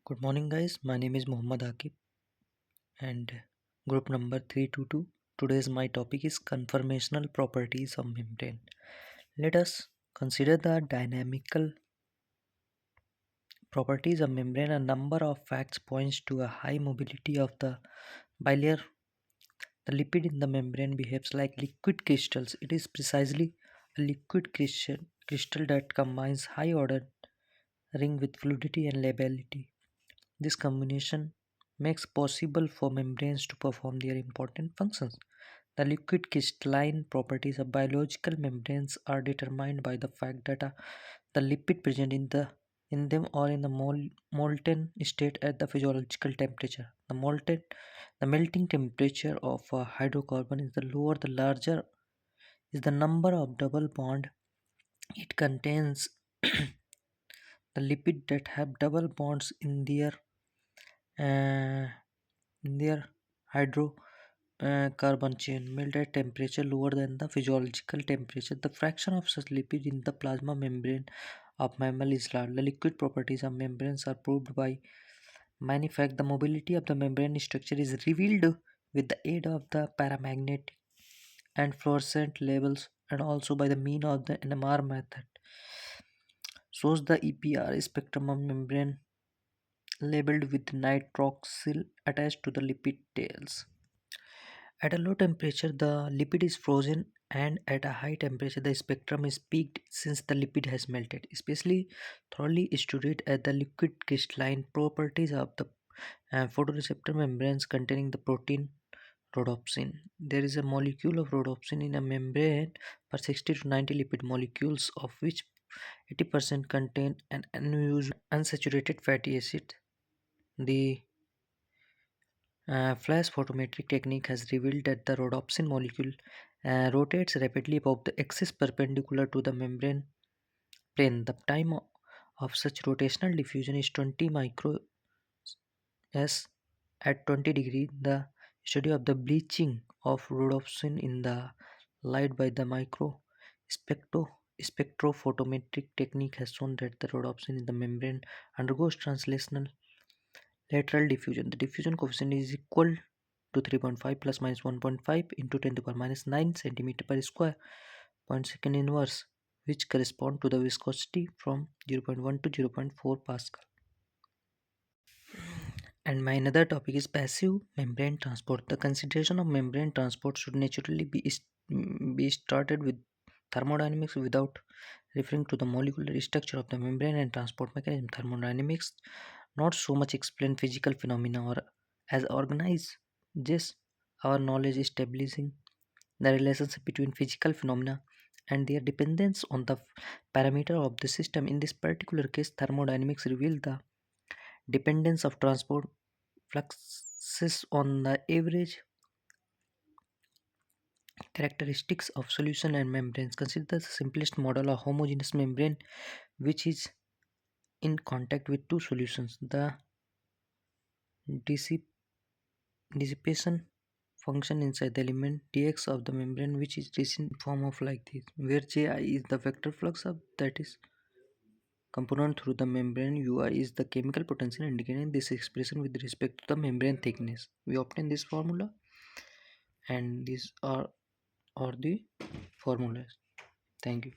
Good morning, guys. My name is Mohd Aquib and group number 322. Today's my topic is conformational properties of membrane. Let us consider the dynamical properties of membrane. A number of facts points to a high mobility of the bilayer. The lipid in the membrane behaves like liquid crystals. It is precisely a liquid crystal that combines high order ring with fluidity and lability. This combination makes possible for membranes to perform their important functions. The liquid crystalline properties of biological membranes are determined by the fact that the lipid present in them are in the molten state at the physiological temperature. The melting temperature of a hydrocarbon is the lower, the larger is the number of double bond it contains. The lipid that have double bonds uh, in their hydro carbon chain melt at temperature lower than the physiological temperature. The fraction of such lipid in the plasma membrane of mammal is large. The liquid properties of membranes are proved by many facts. The mobility of the membrane structure is revealed with the aid of the paramagnetic and fluorescent labels, and also by the mean of the NMR method. Shows the EPR spectrum of membrane labeled with nitroxyl attached to the lipid tails. At a low temperature, the lipid is frozen, and at a high temperature, the spectrum is peaked since the lipid has melted. Especially thoroughly studied at the liquid crystalline properties of the photoreceptor membranes containing the protein rhodopsin. There is a molecule of rhodopsin in a membrane per 60 to 90 lipid molecules, of which 80% contain an unusual unsaturated fatty acid. The flash photometric technique has revealed that the rhodopsin molecule rotates rapidly above the axis perpendicular to the membrane plane. The time of such rotational diffusion is 20 micro s at 20 degree. The study of the bleaching of rhodopsin in the light by the spectrophotometric technique has shown that the rhodopsin in the membrane undergoes translational lateral diffusion. The diffusion coefficient is equal to 3.5 plus minus 1.5 into 10 to the power minus 9 centimeter per square point second inverse, which correspond to the viscosity from 0.1 to 0.4 Pascal. And my another topic is passive membrane transport. The consideration of membrane transport should naturally be started with thermodynamics without referring to the molecular structure of the membrane and transport mechanism. Thermodynamics not so much explain physical phenomena or as organize just our knowledge establishing the relationship between physical phenomena and their dependence on the parameter of the system. In this particular case, thermodynamics reveal the dependence of transport fluxes on the average characteristics of solution and membranes. Consider the simplest model of homogeneous membrane which is in contact with two solutions. The dissip- dissipation function inside the element dx of the membrane, which is written in form of like this, where ji is the vector flux of that is component through the membrane, ui is the chemical potential indicating this expression with respect to the membrane thickness. We obtain this formula, and these are the formulas. Thank you.